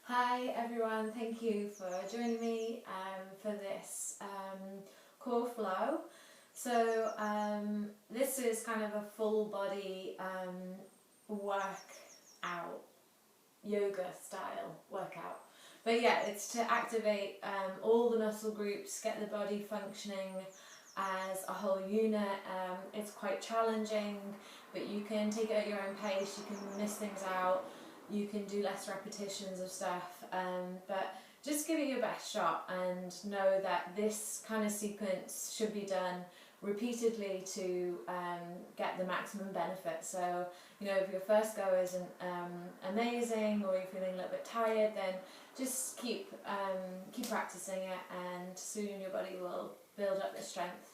Hi everyone, thank you for joining me for this core flow. So this is kind of a full body workout, yoga style workout. But yeah, it's to activate all the muscle groups, get the body functioning as a whole unit. It's quite challenging, but you can take it at your own pace, you can miss things out. You can do less repetitions of stuff, but just give it your best shot and know that this kind of sequence should be done repeatedly to get the maximum benefit. So, you know, if your first go isn't amazing or you're feeling a little bit tired, then just keep practicing it, and soon your body will build up the strength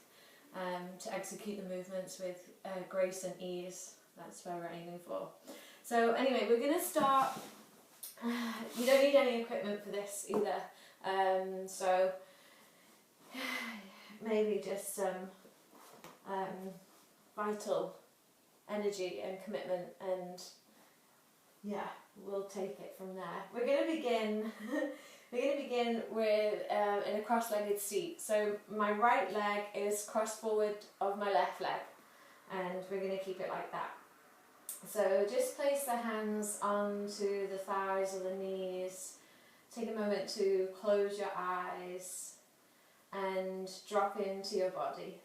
to execute the movements with grace and ease. That's where we're aiming for. So anyway, we're going to start. You don't need any equipment for this either, so maybe just some vital energy and commitment, and yeah, we'll take it from there. We're going to begin. We're going to begin with in a cross-legged seat. So my right leg is crossed forward of my left leg, and we're going to keep it like that. So just place the hands onto the thighs or the knees. Take a moment to close your eyes and drop into your body.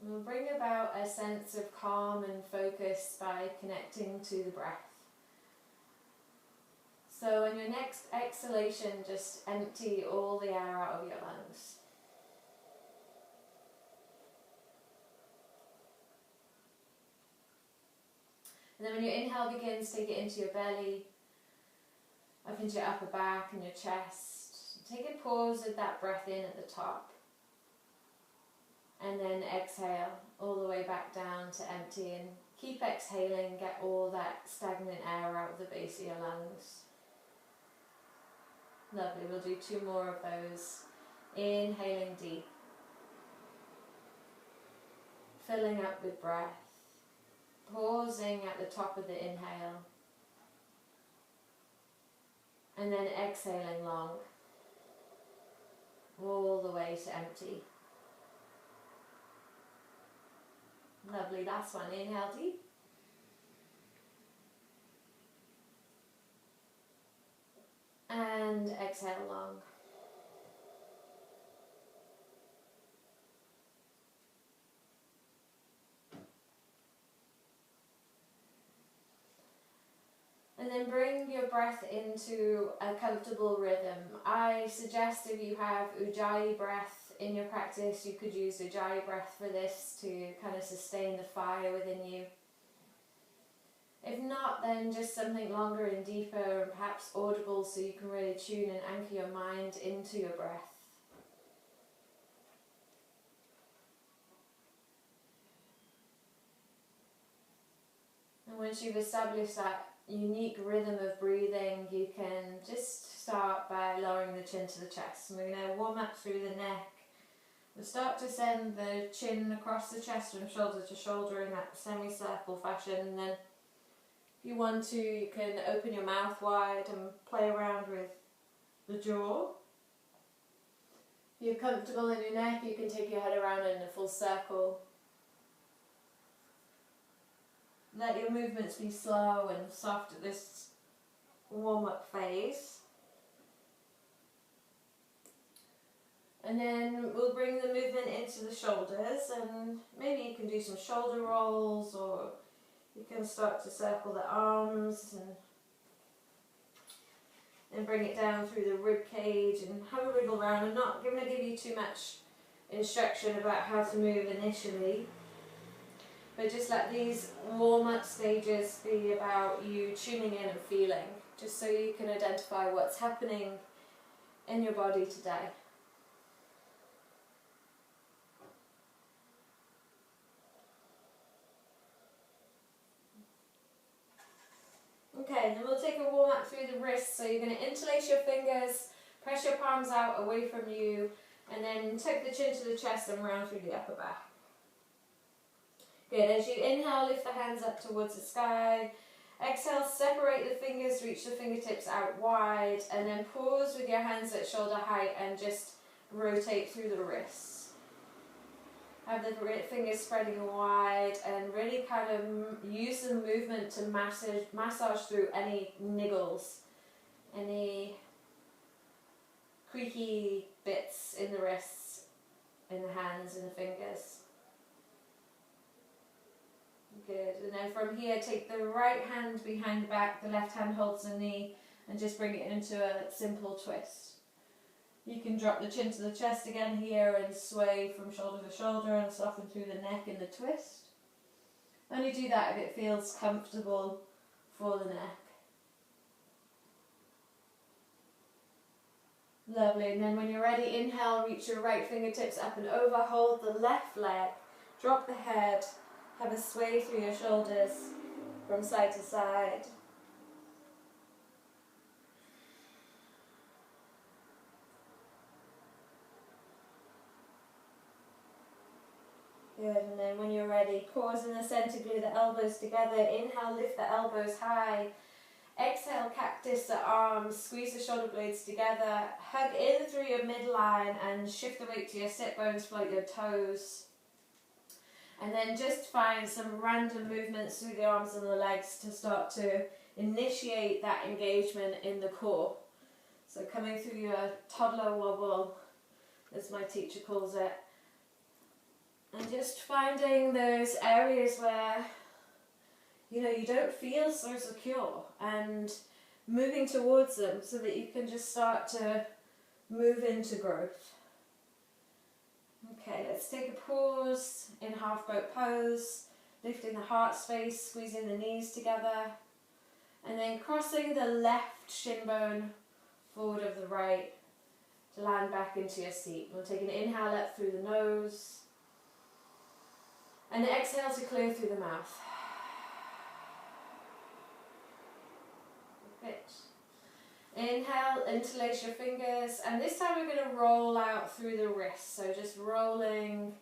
We'll bring about a sense of calm and focus by connecting to the breath. So on your next exhalation, just empty all the air out of your lungs. And then when your inhale begins, take it into your belly, up into your upper back and your chest. Take a pause with that breath in at the top. And then exhale all the way back down to empty, and keep exhaling, get all that stagnant air out of the base of your lungs. Lovely, we'll do 2 more of those. Inhaling deep, filling up with breath, pausing at the top of the inhale, and then exhaling long, all the way to empty. Lovely, last one, inhale deep. And exhale long. And then bring your breath into a comfortable rhythm. I suggest if you have Ujjayi breath in your practice, you could use Ujjayi breath for this to kind of sustain the fire within you. If not, then just something longer and deeper and perhaps audible, so you can really tune and anchor your mind into your breath. And once you've established that unique rhythm of breathing, you can just start by lowering the chin to the chest. And we're going to warm up through the neck. We'll start to send the chin across the chest from shoulder to shoulder in that semicircle fashion, and then if you want to, you can open your mouth wide and play around with the jaw. If you're comfortable in your neck, you can take your head around in a full circle. Let your movements be slow and soft at this warm-up phase. And then we'll bring the movement into the shoulders, and maybe you can do some shoulder rolls, or you can start to circle the arms and bring it down through the rib cage and have a wriggle around. I'm not going to give you too much instruction about how to move initially, but just let these warm-up stages be about you tuning in and feeling, just so you can identify what's happening in your body today. Okay, then we'll take a warm up through the wrists. So you're going to interlace your fingers, press your palms out away from you, and then tuck the chin to the chest and round through the upper back. Good. As you inhale, lift the hands up towards the sky. Exhale, separate the fingers, reach the fingertips out wide, and then pause with your hands at shoulder height and just rotate through the wrists. Have the fingers spreading wide and really kind of use the movement to massage through any niggles, any creaky bits in the wrists, in the hands, in the fingers. Good. And then from here, take the right hand behind the back, the left hand holds the knee, and just bring it into a simple twist. You can drop the chin to the chest again here and sway from shoulder to shoulder and soften through the neck in the twist. Only do that if it feels comfortable for the neck. Lovely. And then when you're ready, inhale, reach your right fingertips up and over, hold the left leg, drop the head, have a sway through your shoulders from side to side. Good, and then when you're ready, pause in the center, glue the elbows together. Inhale, lift the elbows high. Exhale, cactus the arms, squeeze the shoulder blades together. Hug in through your midline and shift the weight to your sit bones, float your toes. And then just find some random movements through the arms and the legs to start to initiate that engagement in the core. So coming through your toddler wobble, as my teacher calls it. And just finding those areas where, you don't feel so secure, and moving towards them so that you can just start to move into growth. Okay, let's take a pause in half boat pose, lifting the heart space, squeezing the knees together, and then crossing the left shin bone forward of the right to land back into your seat. We'll take an inhale up through the nose, and exhale to clear through the mouth. Good. Inhale, interlace your fingers, and this time we're going to roll out through the wrists. So just rolling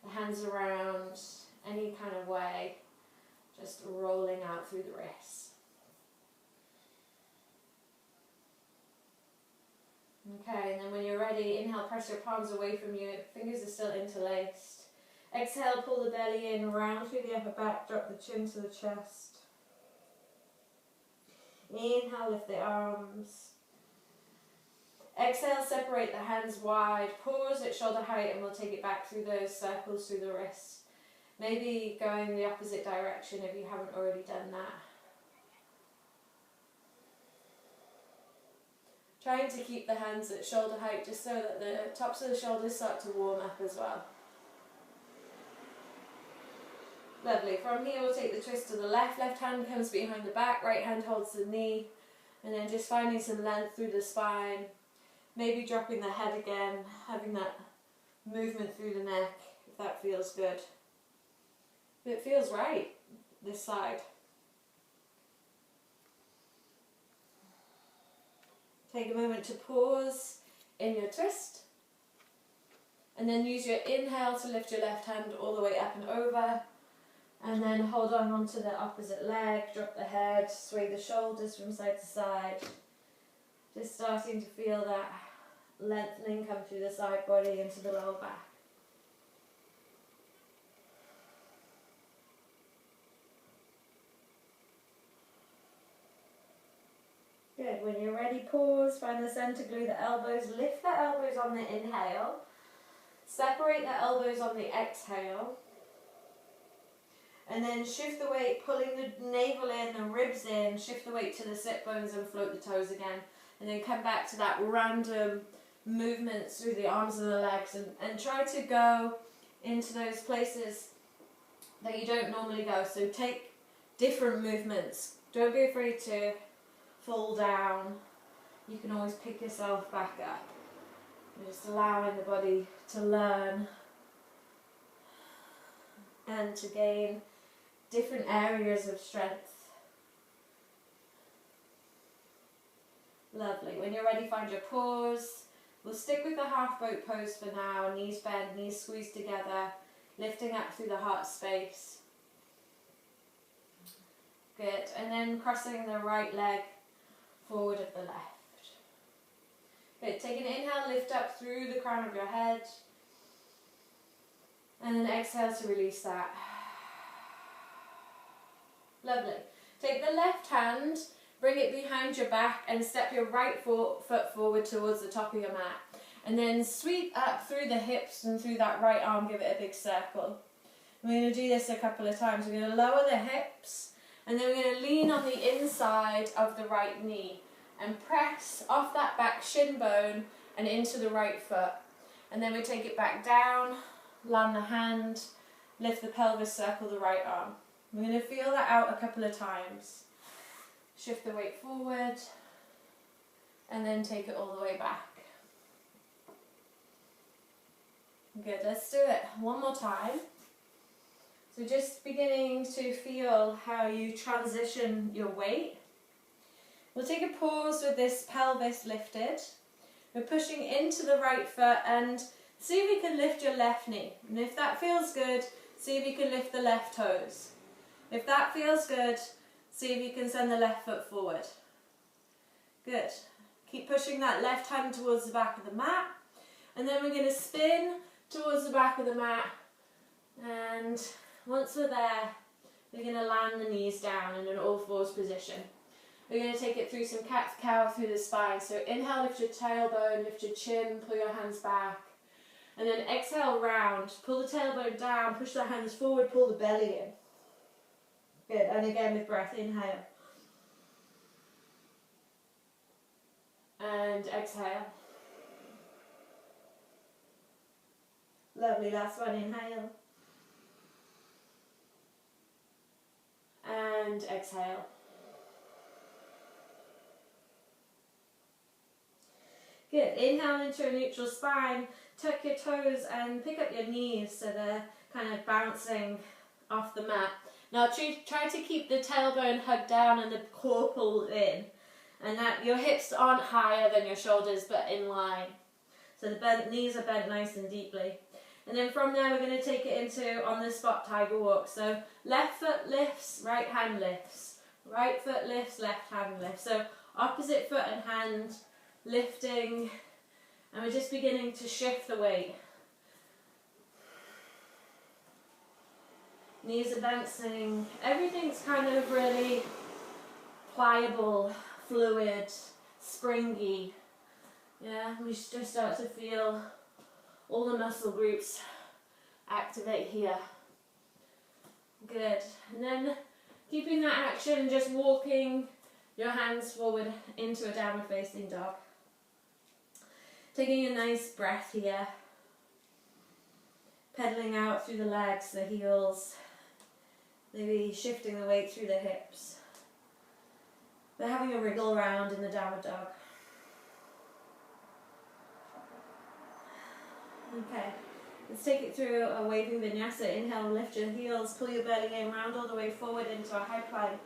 the hands around any kind of way, just rolling out through the wrists. Okay, and then when you're ready, inhale, press your palms away from you, fingers are still interlaced. Exhale, pull the belly in, round through the upper back, drop the chin to the chest. Inhale, lift the arms. Exhale, separate the hands wide, pause at shoulder height, and we'll take it back through those circles through the wrists. Maybe going the opposite direction if you haven't already done that. Trying to keep the hands at shoulder height just so that the tops of the shoulders start to warm up as well. Lovely. From here we'll take the twist to the left. Left hand comes behind the back, right hand holds the knee, and then just finding some length through the spine. Maybe dropping the head again, having that movement through the neck, if that feels good. If it feels right, this side. Take a moment to pause in your twist, and then use your inhale to lift your left hand all the way up and over. And then hold on onto the opposite leg, drop the head, sway the shoulders from side to side. Just starting to feel that lengthening come through the side body into the lower back. Good. When you're ready, pause, find the center, glue the elbows, lift the elbows on the inhale, separate the elbows on the exhale. And then shift the weight, pulling the navel in, the ribs in, shift the weight to the sit bones and float the toes again. And then come back to that random movements through the arms and the legs, and try to go into those places that you don't normally go. So take different movements. Don't be afraid to fall down. You can always pick yourself back up. You're just allowing the body to learn and to gain different areas of strength. Lovely. When you're ready, find your pause. We'll stick with the half boat pose for now. Knees bend, knees squeeze together, lifting up through the heart space. Good, and then crossing the right leg forward of the left. Good, take an inhale, lift up through the crown of your head. And then exhale to release that. Lovely. Take the left hand, bring it behind your back and step your right foot forward towards the top of your mat. And then sweep up through the hips and through that right arm, give it a big circle. We're going to do this a couple of times. We're going to lower the hips and then we're going to lean on the inside of the right knee and press off that back shin bone and into the right foot. And then we take it back down, land the hand, lift the pelvis, circle the right arm. We're going to feel that out a couple of times. Shift the weight forward and then take it all the way back. Good, let's do it one more time. So just beginning to feel how you transition your weight. We'll take a pause with this pelvis lifted. We're pushing into the right foot and see if you can lift your left knee. And if that feels good, see if you can lift the left toes. If that feels good, see if you can send the left foot forward. Good. Keep pushing that left hand towards the back of the mat. And then we're going to spin towards the back of the mat. And once we're there, we're going to land the knees down in an all fours position. We're going to take it through some cat-cow through the spine. So inhale, lift your tailbone, lift your chin, pull your hands back. And then exhale, round. Pull the tailbone down, push the hands forward, pull the belly in. Good, and again with breath, inhale. And exhale. Lovely, last one, inhale. And exhale. Good, inhale into a neutral spine, tuck your toes and pick up your knees so they're kind of bouncing off the mat. Now try to keep the tailbone hugged down and the core pulled in, and that your hips aren't higher than your shoulders but in line. So the knees are bent nice and deeply. And then from there we're going to take it into on the spot tiger walk. So left foot lifts, right hand lifts. Right foot lifts, left hand lifts. So opposite foot and hand lifting, and we're just beginning to shift the weight. Knees are bouncing, everything's kind of really pliable, fluid, springy. Yeah, we just start to feel all the muscle groups activate here. Good, and then keeping that action, just walking your hands forward into a downward facing dog. Taking a nice breath here. Pedaling out through the legs, the heels. Maybe shifting the weight through the hips. But having a wriggle around in the downward dog. Okay, let's take it through a waving vinyasa. Inhale, lift your heels, pull your belly in, round all the way forward into a high plank.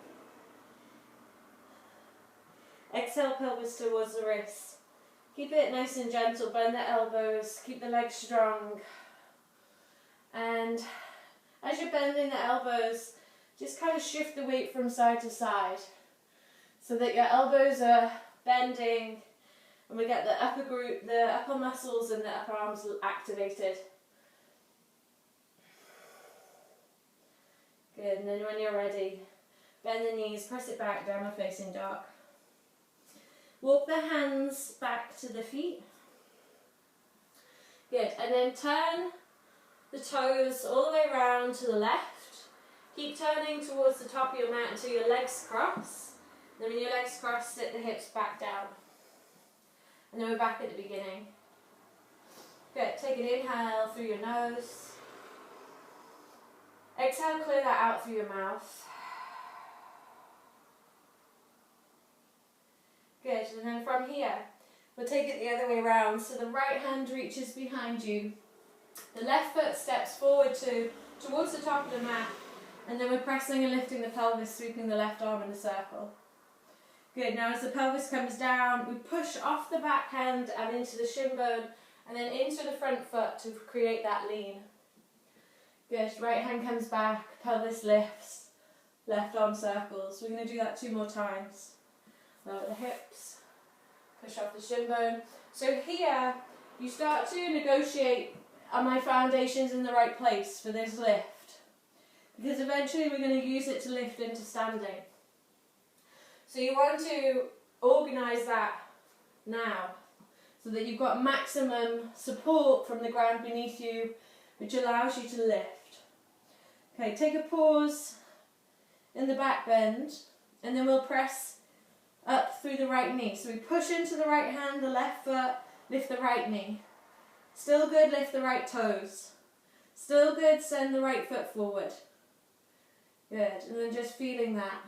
Exhale, pelvis towards the wrists. Keep it nice and gentle, bend the elbows, keep the legs strong. And as you're bending the elbows, just kind of shift the weight from side to side so that your elbows are bending and we get the upper muscles and the upper arms activated. Good, and then when you're ready, bend the knees, press it back, downward facing dog. Walk the hands back to the feet. Good, and then turn the toes all the way around to the left. Keep turning towards the top of your mat until your legs cross. Then when your legs cross, sit the hips back down. And then we're back at the beginning. Good, take an inhale through your nose. Exhale, clear that out through your mouth. Good, and then from here, we'll take it the other way around. So the right hand reaches behind you. The left foot steps forward towards the top of the mat. And then we're pressing and lifting the pelvis, sweeping the left arm in a circle. Good, now as the pelvis comes down, we push off the back hand and into the shin bone, and then into the front foot to create that lean. Good, right hand comes back, pelvis lifts, left arm circles. We're going to do that 2 more times. Lower the hips, push off the shin bone. So here, you start to negotiate, are my foundations in the right place for this lift? Because eventually we're going to use it to lift into standing. So you want to organise that now, so that you've got maximum support from the ground beneath you, which allows you to lift. Okay, take a pause in the back bend, and then we'll press up through the right knee. So we push into the right hand, the left foot, lift the right knee. Still good, lift the right toes. Still good, send the right foot forward. Good, and then just feeling that.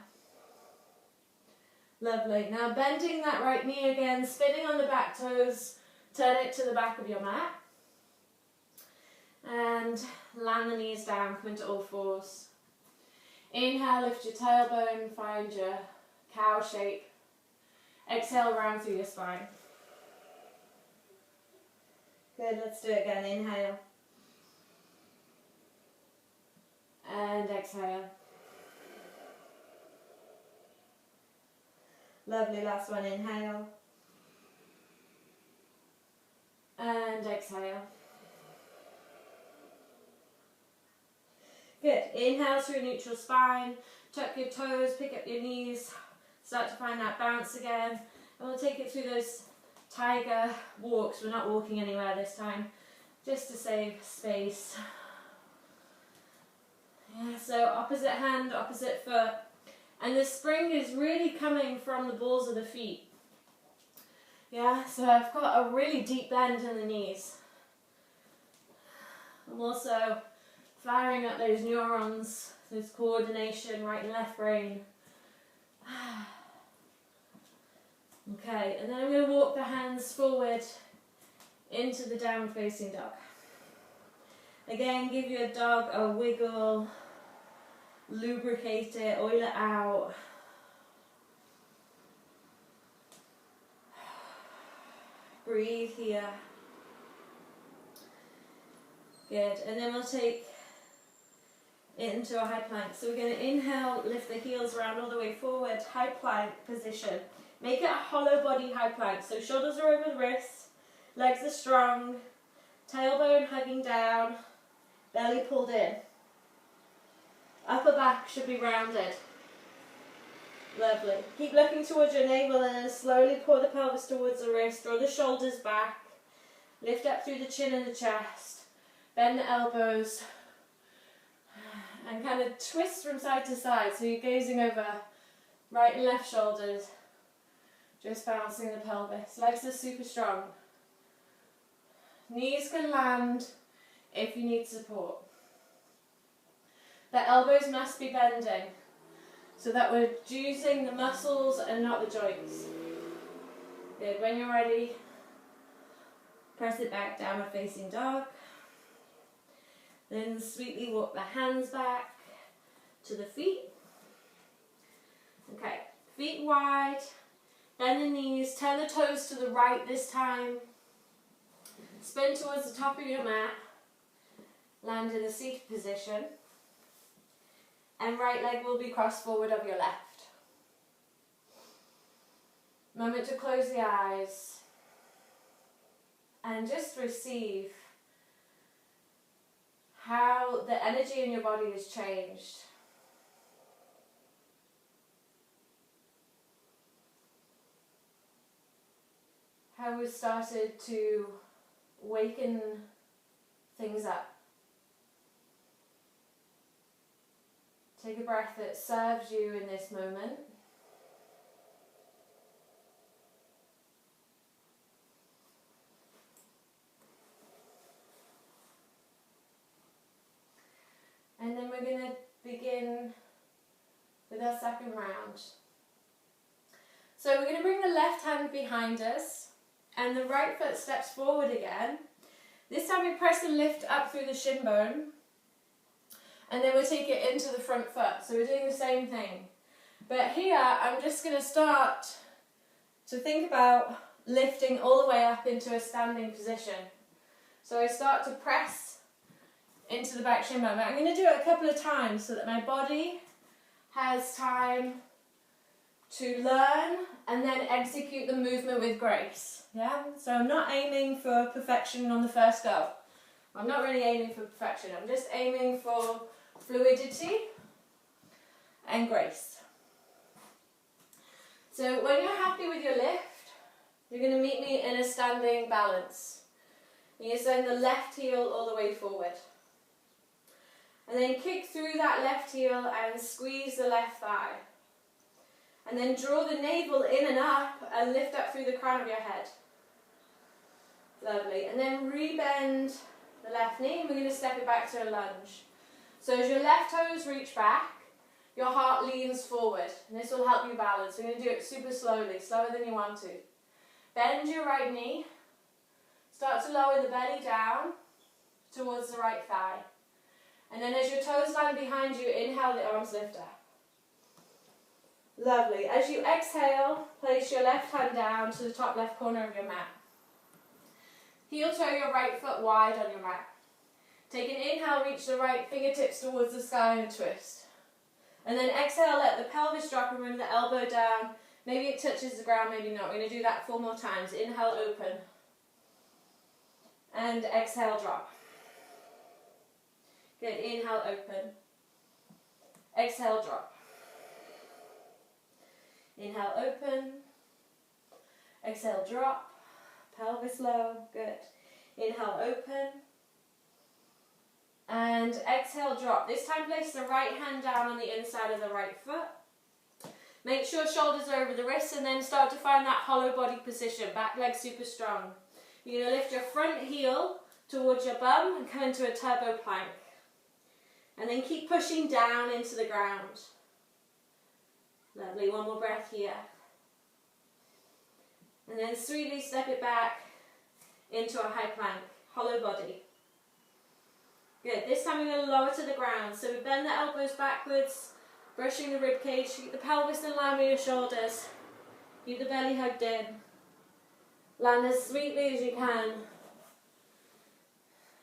Lovely. Now bending that right knee again, spinning on the back toes, turn it to the back of your mat. And land the knees down, come into all fours. Inhale, lift your tailbone, find your cow shape. Exhale, round through your spine. Good, let's do it again. Inhale. And exhale. Lovely, last one. Inhale. And exhale. Good. Inhale through neutral spine. Tuck your toes, pick up your knees. Start to find that bounce again. And we'll take it through those tiger walks. We're not walking anywhere this time, just to save space. Yeah, so opposite hand, opposite foot. And the spring is really coming from the balls of the feet. Yeah, so I've got a really deep bend in the knees. I'm also firing up those neurons, those coordination, right and left brain. Okay, and then I'm going to walk the hands forward into the downward facing dog. Again, give your dog a wiggle, lubricate it, oil it out. Breathe here. Good, and then we'll take it into a high plank. So we're going to inhale, lift the heels around all the way forward, high plank position. Make it a hollow body high plank. So shoulders are over the wrists, legs are strong, tailbone hugging down, belly pulled in. Upper back should be rounded. Lovely. Keep looking towards your navel and then slowly pull the pelvis towards the wrist, draw the shoulders back, lift up through the chin and the chest, bend the elbows, and kind of twist from side to side. So you're gazing over right and left shoulders, just bouncing the pelvis. Legs are super strong. Knees can land if you need support. The elbows must be bending so that we're using the muscles and not the joints. Good. When you're ready, press it back, downward facing dog. Then sweetly walk the hands back to the feet. Okay, feet wide, bend the knees, turn the toes to the right this time. Spin towards the top of your mat, land in a seated position, and right leg will be crossed forward of your left. Moment to close the eyes and just receive how the energy in your body has changed. How we've started to waken things up. Take a breath that serves you in this moment. And then we're going to begin with our second round. So we're going to bring the left hand behind us and the right foot steps forward again. This time we press and lift up through the shin bone. And then we'll take it into the front foot. So we're doing the same thing. But here I'm just going to start to think about lifting all the way up into a standing position. So I start to press into the back shin bone. I'm going to do it a couple of times so that my body has time to learn and then execute the movement with grace. Yeah? So I'm not aiming for perfection on the first go. I'm not really aiming for perfection. I'm just aiming for fluidity and grace. So when you're happy with your lift, you're going to meet me in a standing balance. And you send the left heel all the way forward. And then kick through that left heel and squeeze the left thigh. And then draw the navel in and up and lift up through the crown of your head. Lovely. And then rebend the left knee and we're going to step it back to a lunge. So as your left toes reach back, your heart leans forward. And this will help you balance. We're going to do it super slowly, slower than you want to. Bend your right knee. Start to lower the belly down towards the right thigh. And then as your toes land behind you, inhale, the arms lift up. Lovely. As you exhale, place your left hand down to the top left corner of your mat. Heel toe your right foot wide on your mat. Take an inhale, reach the right fingertips towards the sky and a twist. And then exhale, let the pelvis drop and bring the elbow down. Maybe it touches the ground, maybe not. We're going to do that 4 more times. Inhale, open. And exhale, drop. Good. Inhale, open. Exhale, drop. Inhale, open. Exhale, drop. Pelvis low. Good. Inhale, open. And exhale, drop. This time place the right hand down on the inside of the right foot. Make sure shoulders are over the wrists and then start to find that hollow body position. Back leg super strong. You're going to lift your front heel towards your bum and come into a turbo plank. And then keep pushing down into the ground. Lovely. 1 more breath here. And then sweetly step it back into a high plank. Hollow body. Good. This time we're going to lower to the ground. So we bend the elbows backwards, brushing the rib cage. Keep the pelvis in line with your shoulders. Keep the belly hugged in. Land as sweetly as you can.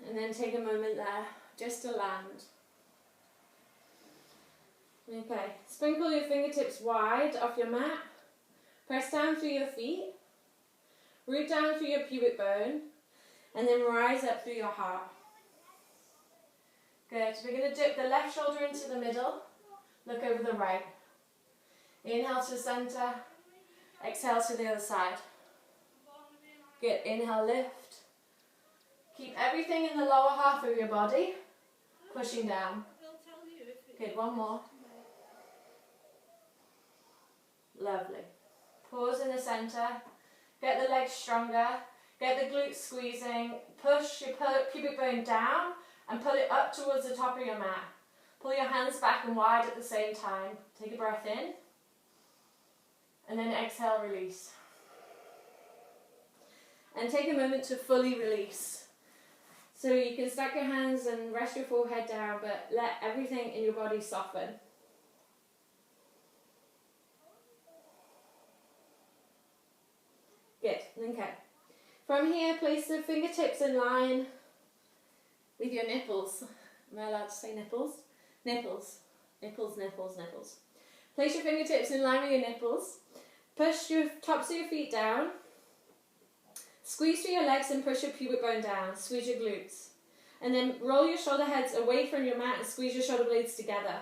And then take a moment there just to land. Okay, sprinkle your fingertips wide off your mat. Press down through your feet. Root down through your pubic bone. And then rise up through your heart. Good. We're going to dip the left shoulder into the middle. Look over the right. Inhale to center. Exhale to the other side. Good. Inhale, lift. Keep everything in the lower half of your body. Pushing down. Good. 1 more. Lovely. Pause in the center. Get the legs stronger. Get the glutes squeezing. Push your pubic bone down and pull it up towards the top of your mat. Pull your hands back and wide at the same time. Take a breath in. And then exhale, release. And take a moment to fully release. So you can stack your hands and rest your forehead down, but let everything in your body soften. Good. Okay. From here, place the fingertips in line with your nipples. Am I allowed to say nipples? Nipples. Nipples, nipples, nipples. Place your fingertips in line with your nipples. Push your tops of your feet down. Squeeze through your legs and push your pubic bone down. Squeeze your glutes. And then roll your shoulder heads away from your mat and squeeze your shoulder blades together.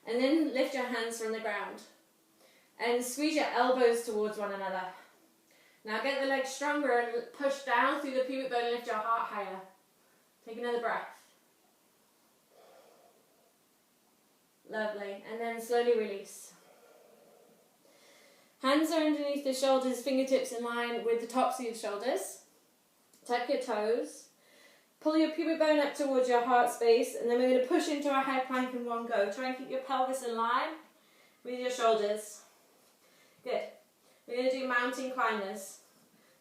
And then lift your hands from the ground. And squeeze your elbows towards one another. Now get the legs stronger and push down through the pubic bone and lift your heart higher. Take another breath. Lovely. And then slowly release. Hands are underneath the shoulders, fingertips in line with the tops of your shoulders. Tuck your toes. Pull your pubic bone up towards your heart space, and then we're going to push into our high plank in 1 go. Try and keep your pelvis in line with your shoulders. Good. We're going to do mountain climbers.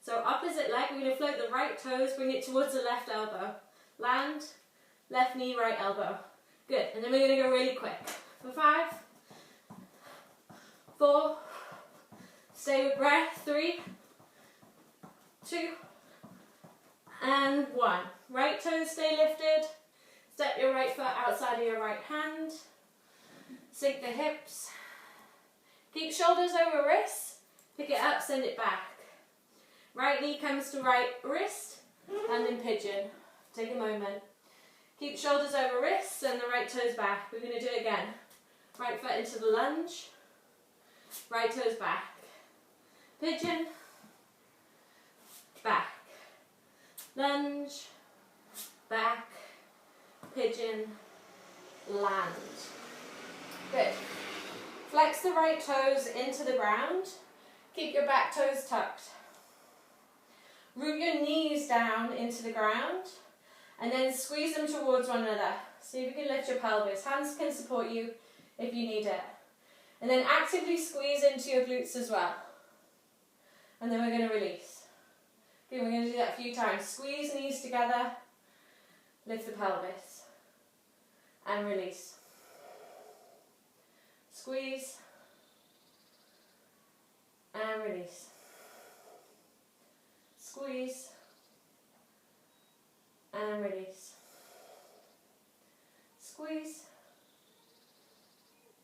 So opposite leg, we're going to float the right toes, bring it towards the left elbow. Land, left knee, right elbow. Good. And then we're going to go really quick. For 5, 4, stay with breath, 3, 2, and 1. Right toes stay lifted. Step your right foot outside of your right hand. Sink the hips. Keep shoulders over wrists. Pick it up, send it back. Right knee comes to right wrist, and in pigeon. Take a moment. Keep shoulders over wrists and the right toes back. We're going to do it again. Right foot into the lunge. Right toes back. Pigeon. Back. Lunge. Back. Pigeon. Land. Good. Flex the right toes into the ground. Keep your back toes tucked. Root your knees down into the ground and then squeeze them towards one another. See if you can lift your pelvis. Hands can support you if you need it. And then actively squeeze into your glutes as well. And then we're going to release. Okay, we're going to do that a few times. Squeeze knees together, lift the pelvis, and release. Squeeze, and release. Squeeze, and release. Squeeze,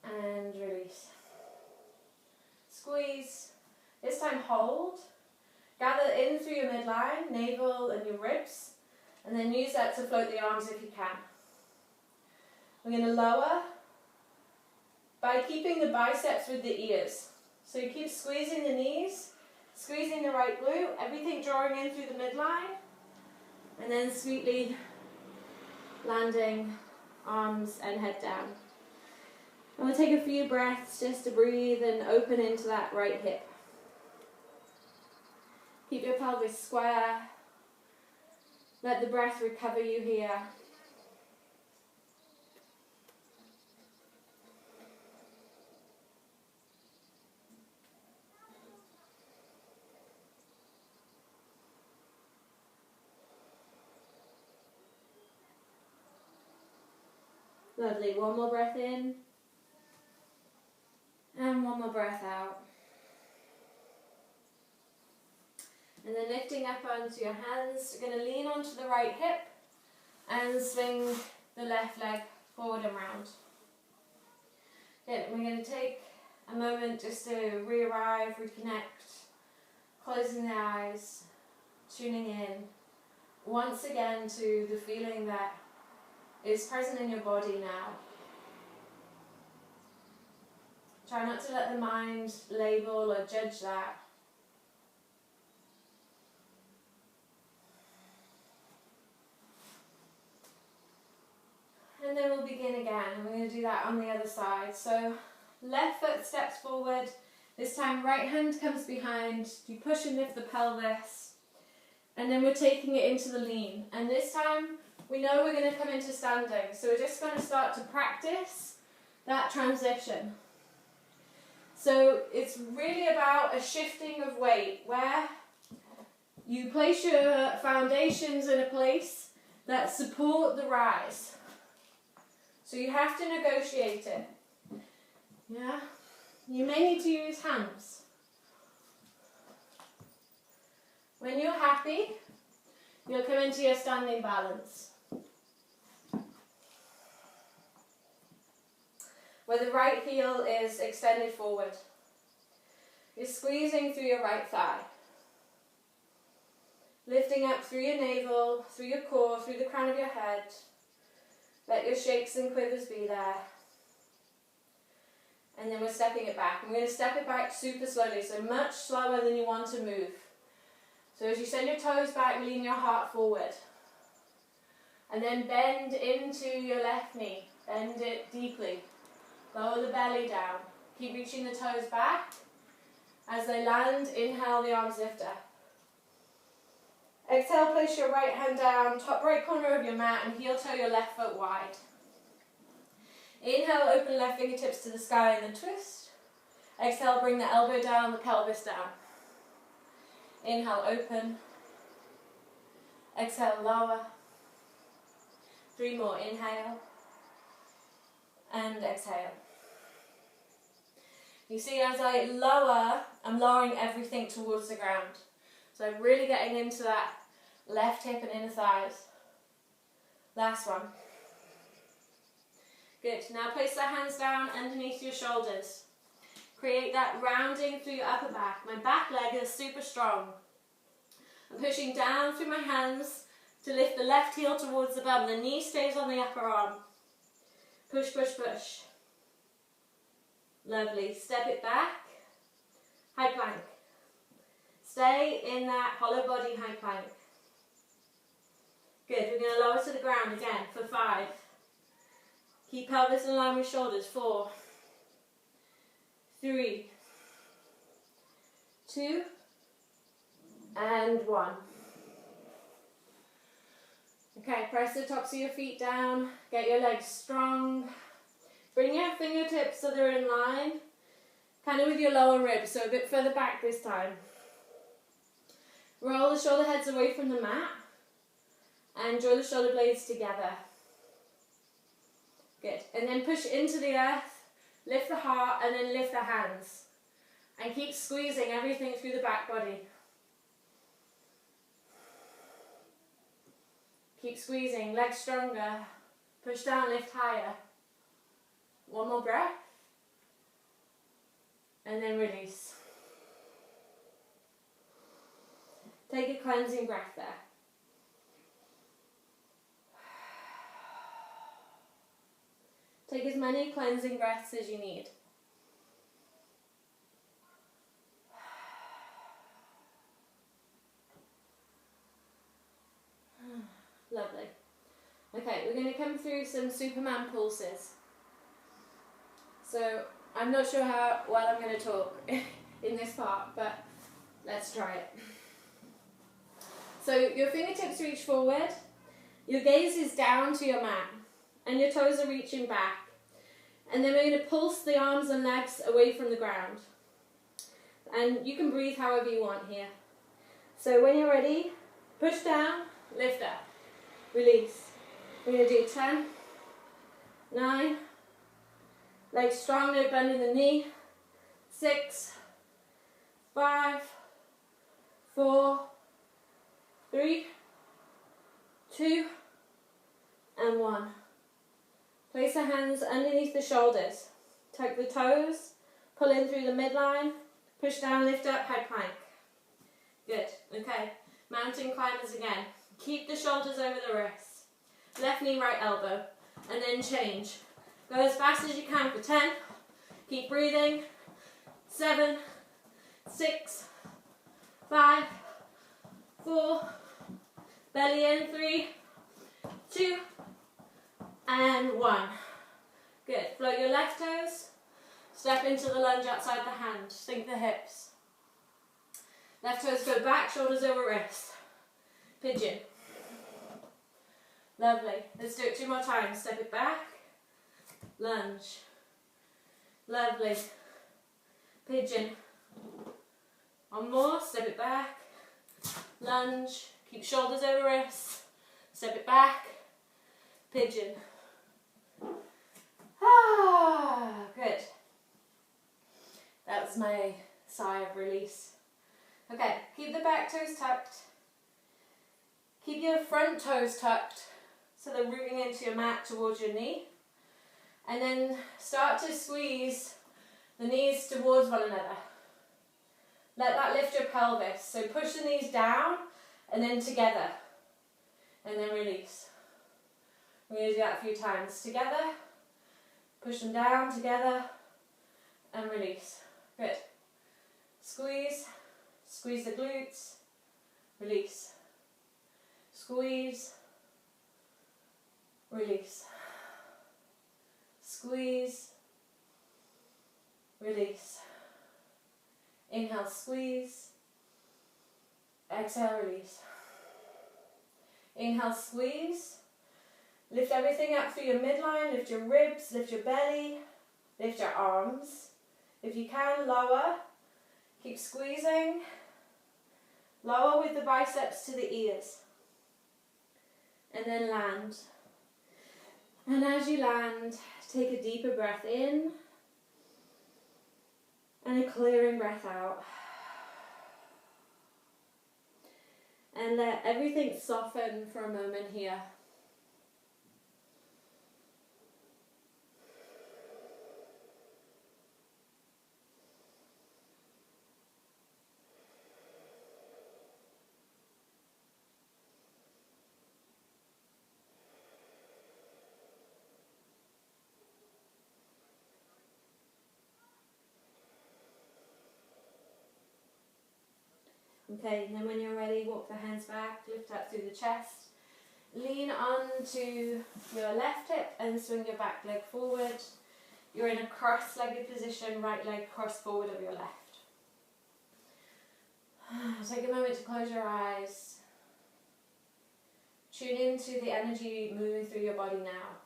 and release. Squeeze. This time hold. Gather in through your midline, navel and your ribs, and then use that to float the arms if you can. We're going to lower by keeping the biceps with the ears. So you keep squeezing the knees, squeezing the right glute, everything drawing in through the midline, and then sweetly landing, arms and head down. And we'll take a few breaths just to breathe and open into that right hip. Keep your pelvis square. Let the breath recover you here. Lovely. One more breath in. And one more breath out. And then lifting up onto your hands, you're going to lean onto the right hip and swing the left leg forward and round. Good. We're going to take a moment just to re-arrive, reconnect, closing the eyes, tuning in once again to the feeling that is present in your body now. Try not to let the mind label or judge that. And then we'll begin again, and we're going to do that on the other side. So left foot steps forward, this time right hand comes behind, you push and lift the pelvis, and then we're taking it into the lean. And this time we know we're going to come into standing, so we're just going to start to practice that transition. So it's really about a shifting of weight where you place your foundations in a place that support the rise. So you have to negotiate it. Yeah? You may need to use hands. When you're happy, you'll come into your standing balance, where the right heel is extended forward. You're squeezing through your right thigh. Lifting up through your navel, through your core, through the crown of your head. Let your shakes and quivers be there. And then we're stepping it back. And we're going to step it back super slowly, so much slower than you want to move. So as you send your toes back, lean your heart forward. And then bend into your left knee. Bend it deeply. Lower the belly down. Keep reaching the toes back. As they land, inhale, the arms lift up. Exhale, place your right hand down, top right corner of your mat, and heel toe your left foot wide. Inhale, open left fingertips to the sky and then twist. Exhale, bring the elbow down, the pelvis down. Inhale, open. Exhale, lower. 3 more, inhale. And exhale. You see, as I lower, I'm lowering everything towards the ground. So I'm really getting into that left hip and inner thighs. Last one. Good. Now place the hands down underneath your shoulders. Create that rounding through your upper back. My back leg is super strong. I'm pushing down through my hands to lift the left heel towards the bum. The knee stays on the upper arm. Push, push, push. Lovely. Step it back. High plank. Stay in that hollow body high plank. Good. We're going to lower to the ground again for 5. Keep pelvis in line with shoulders. 4, 3, 2, and 1. Okay, press the tops of your feet down. Get your legs strong. Bring your fingertips so they're in line, kind of with your lower ribs, so a bit further back this time. Roll the shoulder heads away from the mat and draw the shoulder blades together. Good. And then push into the earth, lift the heart, and then lift the hands. And keep squeezing everything through the back body. Keep squeezing, legs stronger. Push down, lift higher. One more breath. And then release. Take a cleansing breath there. Take as many cleansing breaths as you need. Lovely. Okay, we're going to come through some Superman pulses. So, I'm not sure how well I'm going to talk in this part, but let's try it. So, your fingertips reach forward, your gaze is down to your mat, and your toes are reaching back. And then we're going to pulse the arms and legs away from the ground. And you can breathe however you want here. So when you're ready, push down, lift up, release. We're going to do 10, 9, legs strong, no bend in the knee, 6, 5, 4, 3, 2, and 1. Place the hands underneath the shoulders. Tuck the toes, pull in through the midline, push down, lift up, high plank. Good, okay. Mountain climbers again. Keep the shoulders over the wrists. Left knee, right elbow. And then change. Go as fast as you can for 10. Keep breathing. 7, 6, 5, 4, belly in, 3, 2, and 1. Good. Float your left toes. Step into the lunge outside the hand. Sink the hips. Left toes go back, shoulders over wrist. Pigeon. Lovely. Let's do it 2 more times. Step it back. Lunge. Lovely. Pigeon. 1 more. Step it back. Lunge. Keep shoulders over wrist. Step it back. Pigeon. Ah, good. That was my sigh of release. Okay, keep the back toes tucked. Keep your front toes tucked so they're rooting into your mat towards your knee. And then start to squeeze the knees towards one another. Let that lift your pelvis. So push the knees down and then together. And then release. We're going to do that a few times. Together, push them down, together, and release. Good. Squeeze, squeeze the glutes, release. Squeeze, release. Squeeze, release. Inhale, squeeze. Exhale, release. Inhale, squeeze. Lift everything up through your midline, lift your ribs, lift your belly, lift your arms. If you can, lower. Keep squeezing. Lower with the biceps to the ears. And then land. And as you land, take a deeper breath in and a clearing breath out. And let everything soften for a moment here. Okay, and then when you're ready, walk the hands back, lift up through the chest. Lean onto your left hip and swing your back leg forward. You're in a cross-legged position, right leg cross forward of your left. Take a moment to close your eyes. Tune into the energy moving through your body now.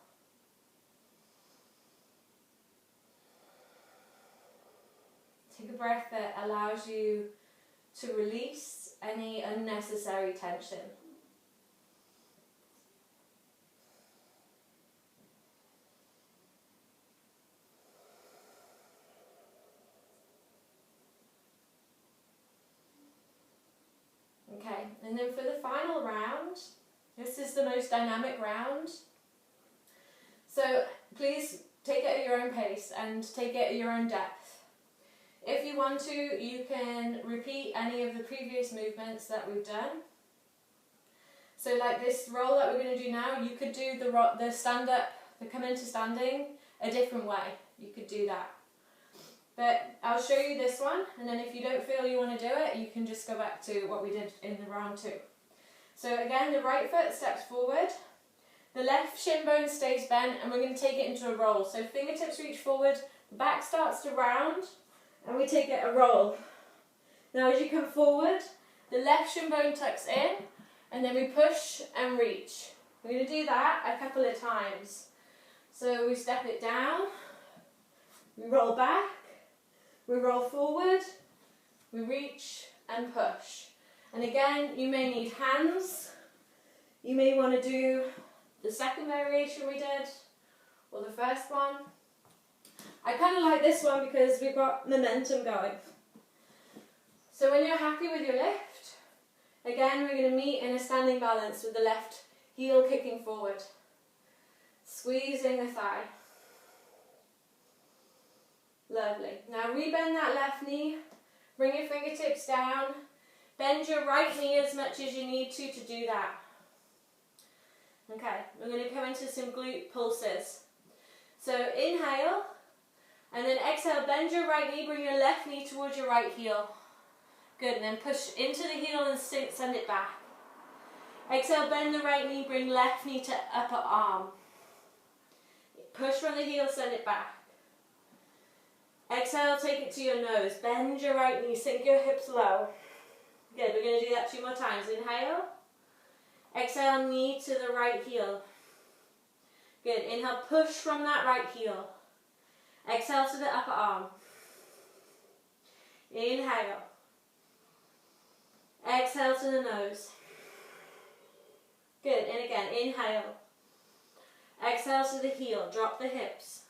Take a breath that allows you to release any unnecessary tension. Okay, and then for the final round, this is the most dynamic round. So please take it at your own pace and take it at your own depth. If you want to, you can repeat any of the previous movements that we've done. So like this roll that we're going to do now, you could do the stand up, the come into standing a different way. You could do that. But I'll show you this one, and then if you don't feel you want to do it, you can just go back to what we did in the round 2. So again, the right foot steps forward, the left shin bone stays bent, and we're going to take it into a roll. So fingertips reach forward, the back starts to round, and we take it a roll. Now as you come forward, the left shin bone tucks in, and then we push and reach. We're going to do that a couple of times. So we step it down, we roll back, we roll forward, we reach and push. And again, you may need hands. You may want to do the second variation we did, or the first one. I kind of like this one because we've got momentum going. So when you're happy with your lift, again, we're going to meet in a standing balance with the left heel kicking forward, squeezing the thigh. Lovely. Now rebend that left knee, bring your fingertips down, bend your right knee as much as you need to do that. Okay, we're going to go into some glute pulses. So inhale, and then exhale, bend your right knee, bring your left knee towards your right heel. Good, and then push into the heel and send it back. Exhale, bend the right knee, bring left knee to upper arm. Push from the heel, send it back. Exhale, take it to your nose. Bend your right knee, sink your hips low. Good, we're going to do that 2 more times. Inhale. Exhale, knee to the right heel. Good, inhale, push from that right heel. Exhale to the upper arm. Inhale. Exhale to the nose. Good, and again, inhale. Exhale to the heel, drop the hips.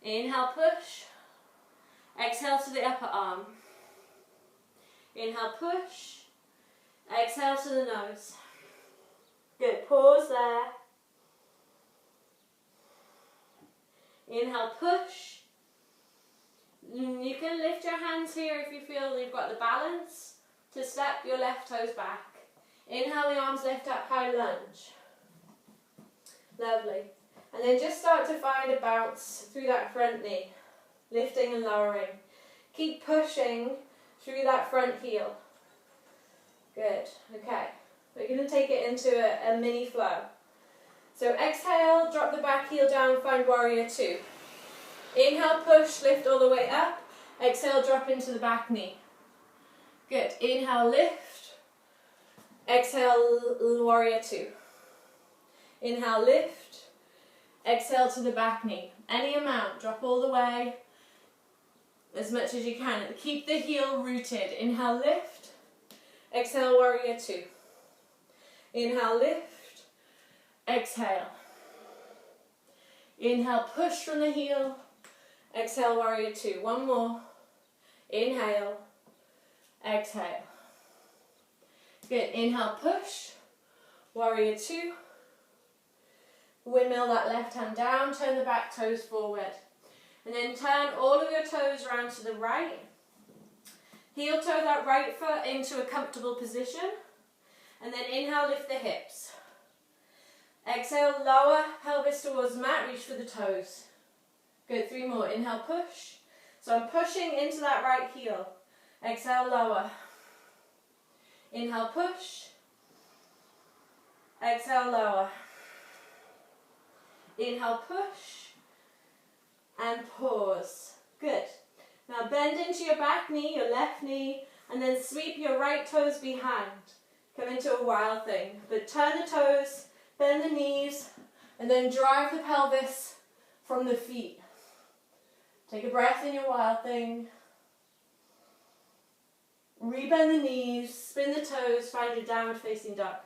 Inhale, push. Exhale to the upper arm. Inhale, push. Exhale to the nose. Good, pause there. Inhale, push. You can lift your hands here if you feel you've got the balance to step your left toes back. Inhale, the arms lift up, high lunge. Lovely. And then just start to find a bounce through that front knee, lifting and lowering. Keep pushing through that front heel. Good, okay. We're going to take it into a mini flow. So exhale, drop the back heel down, find warrior 2. Inhale, push, lift all the way up. Exhale, drop into the back knee. Good, inhale, lift. Exhale, warrior 2. Inhale, lift. Exhale to the back knee. Any amount, drop all the way, as much as you can. Keep the heel rooted. Inhale, lift. Exhale, warrior 2. Inhale, lift. Exhale. Inhale, push from the heel. Exhale, warrior 2. One more. Inhale. Exhale. Good. Inhale, push. Warrior 2. Windmill that left hand down. Turn the back toes forward. And then turn all of your toes around to the right. Heel toe that right foot into a comfortable position. And then inhale, lift the hips. Exhale, lower pelvis towards the mat, reach for the toes. Good, 3 more. Inhale, push. So I'm pushing into that right heel. Exhale, lower. Inhale, push. Exhale, lower. Inhale, push. And pause. Good. Now bend into your back knee, your left knee, and then sweep your right toes behind. Come into a wild thing. But turn the toes, bend the knees, and then drive the pelvis from the feet. Take a breath in your wild thing. Rebend the knees, spin the toes, find your downward facing dog.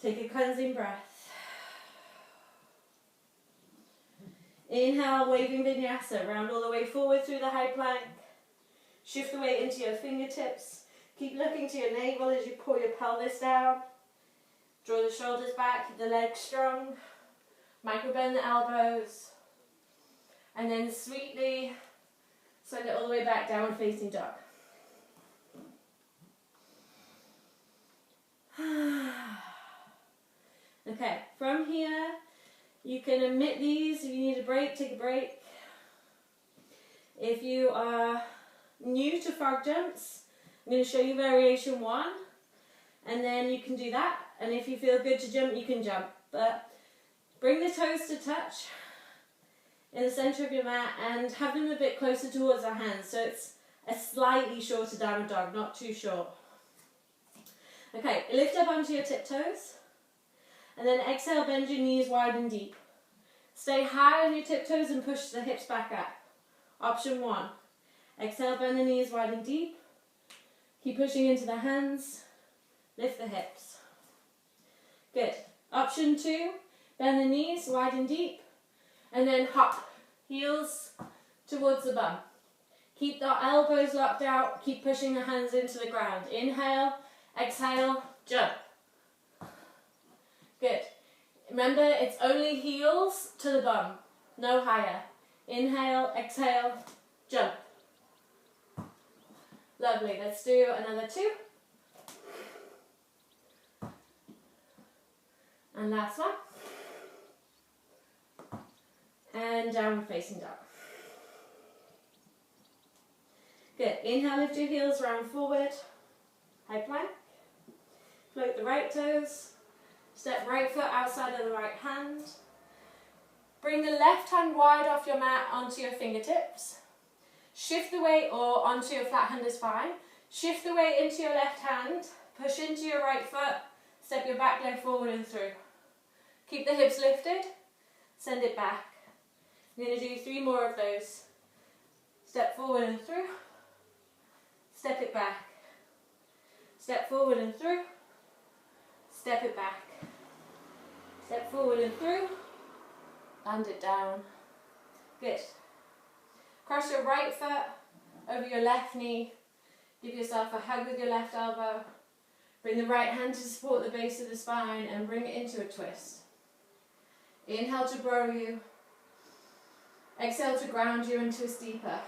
Take a cleansing breath. Inhale, waving vinyasa, round all the way forward through the high plank. Shift the weight into your fingertips. Keep looking to your navel as you pull your pelvis down. Draw the shoulders back, keep the legs strong. Micro bend the elbows. And then sweetly send it all the way back, downward facing dog. Okay, from here, you can omit these. If you need a break, take a break. If you are new to frog jumps, I'm going to show you variation 1, and then you can do that. And if you feel good to jump, you can jump. But bring the toes to touch in the center of your mat and have them a bit closer towards our hands. So it's a slightly shorter downward dog, not too short. Okay, lift up onto your tiptoes. And then exhale, bend your knees wide and deep. Stay high on your tiptoes and push the hips back up. Option 1. Exhale, bend the knees wide and deep. Keep pushing into the hands. Lift the hips. Good. Option 2. Bend the knees wide and deep. And then hop. Heels towards the bum. Keep the elbows locked out. Keep pushing the hands into the ground. Inhale. Exhale. Jump. Good. Remember, it's only heels to the bum, no higher. Inhale, exhale, jump. Lovely. Let's do another 2. And last one. And downward facing dog. Good. Inhale, lift your heels, round forward. High plank. Float the right toes. Step right foot outside of the right hand. Bring the left hand wide off your mat onto your fingertips. Shift the weight, or onto your flat hand is fine. Shift the weight into your left hand. Push into your right foot. Step your back leg forward and through. Keep the hips lifted. Send it back. I'm going to do 3 more of those. Step forward and through. Step it back. Step forward and through. Step it back. Step forward and through. Land it down. Good. Cross your right foot over your left knee. Give yourself a hug with your left elbow. Bring the right hand to support the base of the spine and bring it into a twist. Inhale to grow you. Exhale to ground you and twist deeper.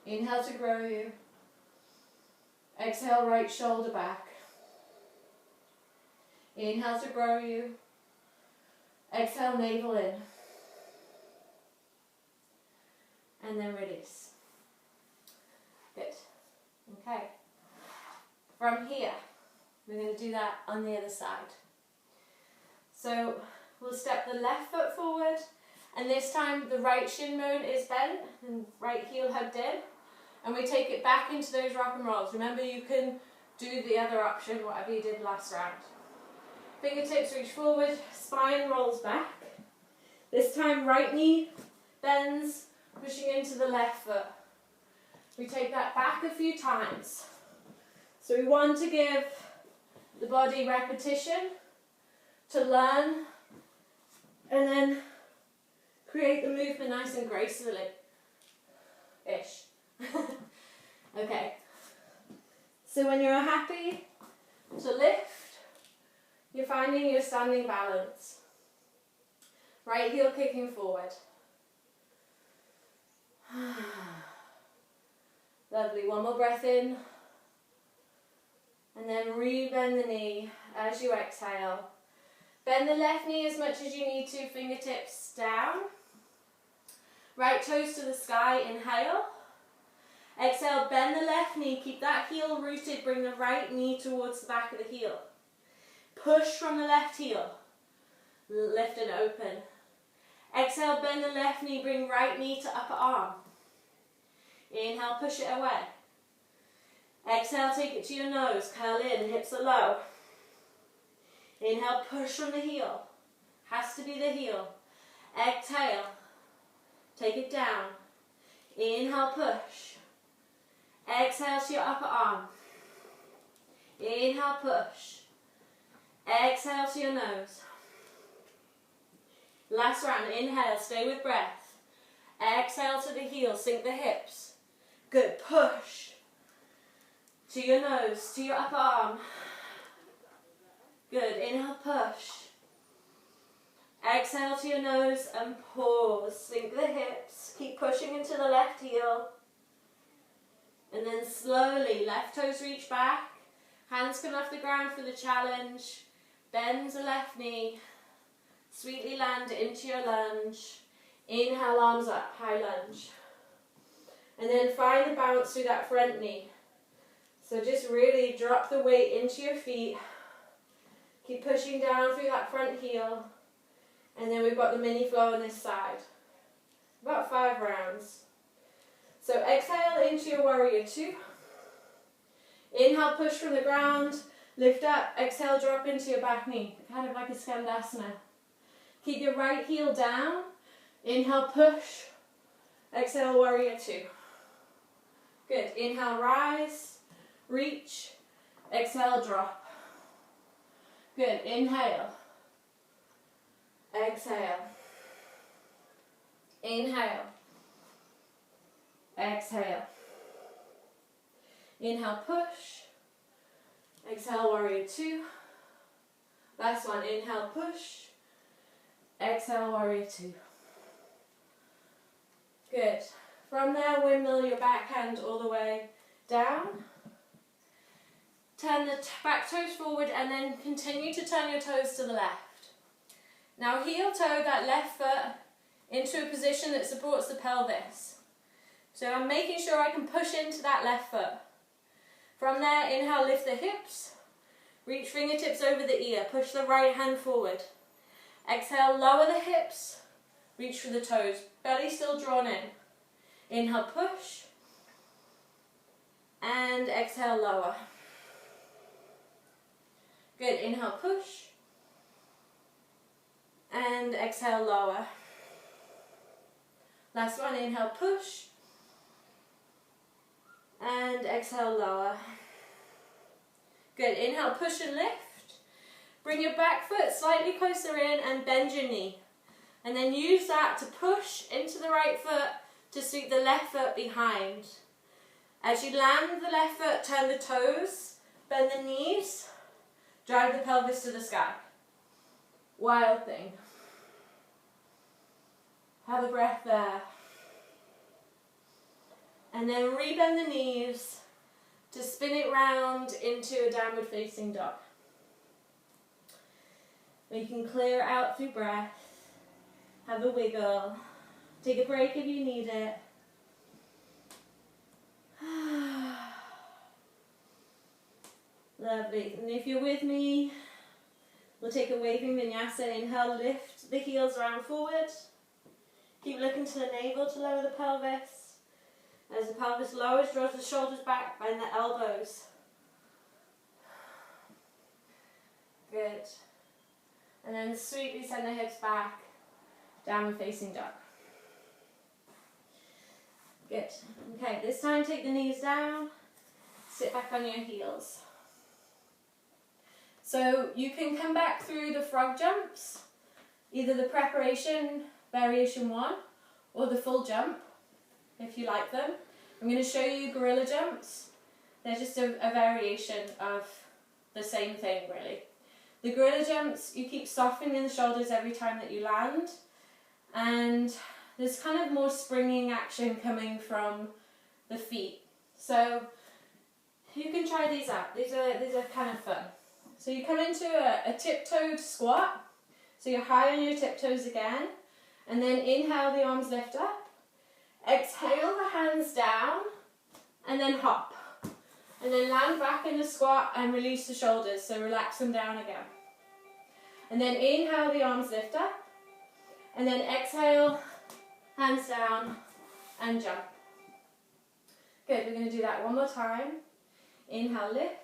Inhale to grow you. Exhale, right shoulder back. Inhale to grow you. Exhale, navel in. And then release. Good. Okay. From here, we're going to do that on the other side. So we'll step the left foot forward, and this time the right shin bone is bent and right heel hugged in, and we take it back into those rock and rolls. Remember, you can do the other option, whatever you did last round. Fingertips reach forward, spine rolls back. This time right knee bends, pushing into the left foot. We take that back a few times. So we want to give the body repetition to learn and then create the movement nice and gracefully-ish. Okay. So when you're happy to lift, you're finding your standing balance. Right heel kicking forward. Lovely. One more breath in. And then re-bend the knee as you exhale. Bend the left knee as much as you need to, fingertips down. Right toes to the sky, inhale. Exhale, bend the left knee, keep that heel rooted, bring the right knee towards the back of the heel. Push from the left heel, lift and open. Exhale, bend the left knee, bring right knee to upper arm. Inhale, push it away. Exhale, take it to your nose, curl in, hips are low. Inhale, push from the heel, has to be the heel. Exhale, take it down. Inhale, push. Exhale to your upper arm. Inhale, push. Exhale to your nose. Last round, inhale, stay with breath. Exhale to the heel, sink the hips. Good, push. To your nose, to your upper arm. Good, inhale, push. Exhale to your nose and pause. Sink the hips, keep pushing into the left heel. And then slowly, left toes reach back. Hands come off the ground for the challenge. Bend the left knee. Sweetly land into your lunge. Inhale, arms up, high lunge. And then find the bounce through that front knee. So just really drop the weight into your feet. Keep pushing down through that front heel. And then we've got the mini flow on this side. About 5 rounds. So exhale into your warrior 2. Inhale, push from the ground. Lift up. Exhale, drop into your back knee. Kind of like a skandasana. Keep your right heel down. Inhale, push. Exhale, warrior 2. Good. Inhale, rise. Reach. Exhale, drop. Good. Inhale. Exhale. Inhale. Exhale. Inhale, push. Exhale, warrior 2. Last one. Inhale, push. Exhale, warrior 2. Good. From there, windmill your backhand all the way down. Turn the back toes forward and then continue to turn your toes to the left. Now heel toe that left foot into a position that supports the pelvis. So I'm making sure I can push into that left foot. From there, inhale, lift the hips. Reach fingertips over the ear. Push the right hand forward. Exhale, lower the hips. Reach for the toes. Belly still drawn in. Inhale, push. And exhale, lower. Good. Inhale, push. And exhale, lower. Last one. Inhale, push. And exhale, lower. Good. Inhale, push and lift. Bring your back foot slightly closer in and bend your knee. And then use that to push into the right foot to sweep the left foot behind. As you land the left foot, turn the toes, bend the knees, drive the pelvis to the sky. Wild thing. Have a breath there. And then rebend the knees to spin it round into a downward facing dog. We can clear out through breath. Have a wiggle. Take a break if you need it. Lovely. And if you're with me, we'll take a waving vinyasa. Inhale, lift the heels round forward. Keep looking to the navel to lower the pelvis. As the pelvis lowers, draws the shoulders back, bend the elbows. Good. And then sweetly send the hips back, downward facing dog. Good. Okay, this time take the knees down, sit back on your heels. So you can come back through the frog jumps, either the preparation, variation 1, or the full jump, if you like them. I'm going to show you gorilla jumps. They're just a variation of the same thing, really. The gorilla jumps, you keep softening the shoulders every time that you land, and there's kind of more springing action coming from the feet. So you can try these out. These are kind of fun. So you come into a tiptoed squat. So you're high on your tiptoes again, and then inhale, the arms lift up. Exhale, the hands down. and then hop. And then land back in the squat and release the shoulders, so relax them down again. And then inhale, the arms lift up. And then exhale, hands down and jump. Good, we're going to do that one more time. Inhale, lift.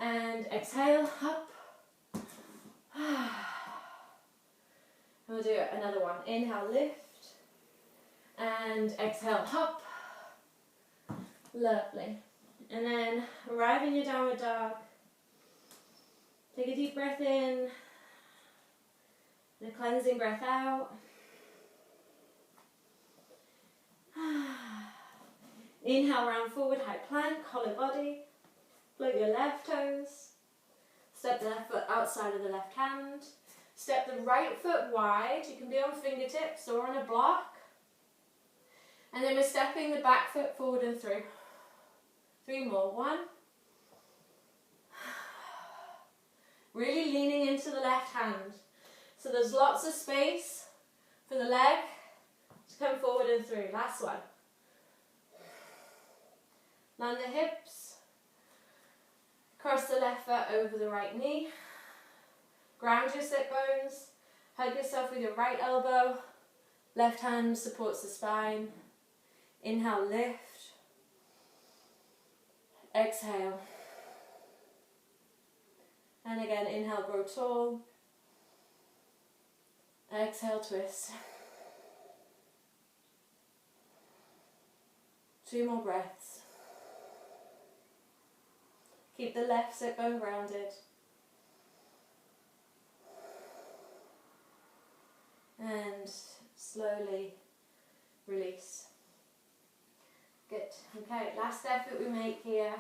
And exhale, up. And we'll do another one. Inhale, lift. And exhale, hop. Lovely. And then arrive in your downward dog. Take a deep breath in. And a cleansing breath out. Inhale, round forward, high plank, hollow body. Float your left toes. Step the left foot outside of the left hand. Step the right foot wide. You can be on fingertips or on a block. And then we're stepping the back foot forward and through. 3 more. 1. Really leaning into the left hand. So there's lots of space for the leg to come forward and through. Last one. Land the hips. Cross the left foot over the right knee. Ground your sit bones. Hug yourself with your right elbow. Left hand supports the spine. Inhale, lift. Exhale. And again, inhale, grow tall. Exhale, twist. 2 more breaths. Keep the left sit bone grounded. And slowly release. Good. Okay, last effort we make here.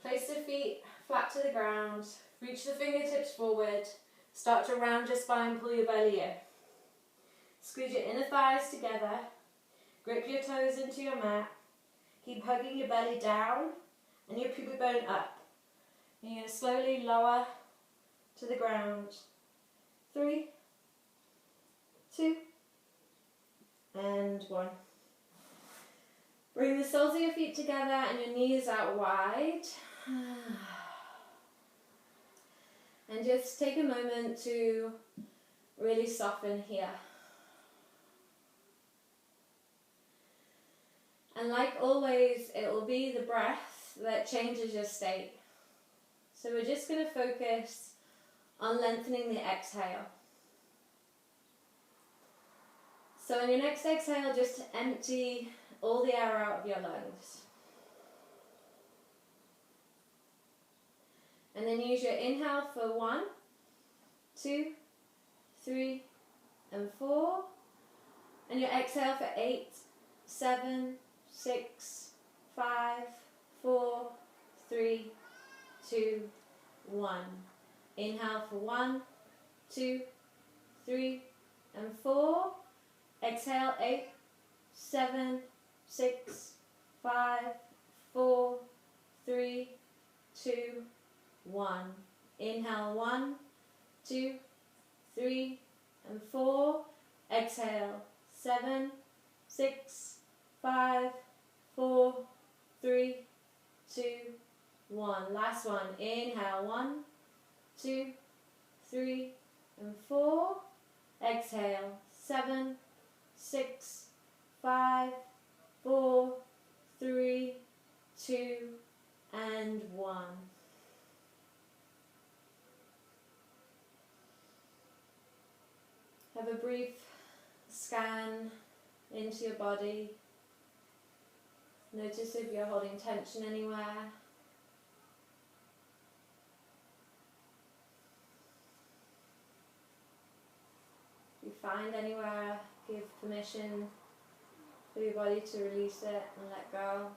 Place the feet flat to the ground. Reach the fingertips forward. Start to round your spine, pull your belly in. Squeeze your inner thighs together. Grip your toes into your mat. Keep hugging your belly down and your pubic bone up. And you're going to slowly lower to the ground. 3, 2, and 1. Bring the soles of your feet together and your knees out wide. And just take a moment to really soften here. And like always, it will be the breath that changes your state. So we're just going to focus on lengthening the exhale. So on your next exhale, just empty all the air out of your lungs. And then use your inhale for 1, 2, 3, and 4. And your exhale for 8, 7, 6, 5, 4, 3, 2, 1. Inhale for 1, 2, 3, and 4. Exhale 8, 7, 6, 5, 4, 3, 2, 1. Inhale 1, 2, 3, and 4. Exhale 7, 6, 5, 4, 3, 2, 1. Last one. Inhale 1, 2, 3, and 4. Exhale 7, 6, 5, 4, 3, 2, and 1. Have a brief scan into your body. Notice if you're holding tension anywhere. If you find anywhere, give permission for your body to release it and let go.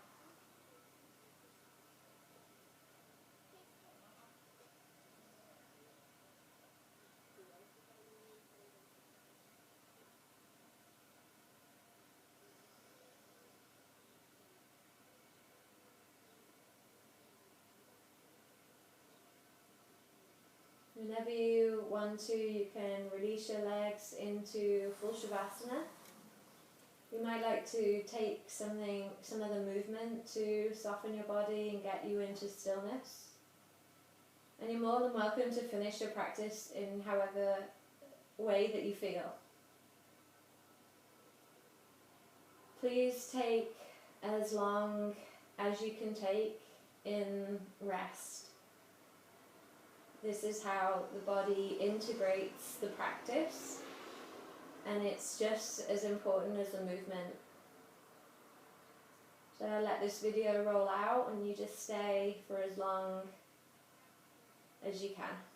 Whenever you want to, you can release your legs into full Shavasana. You might like to take some of the movement to soften your body and get you into stillness. And you're more than welcome to finish your practice in however way that you feel. Please take as long as you can take in rest. This is how the body integrates the practice, and it's just as important as the movement. So I'll let this video roll out and you just stay for as long as you can.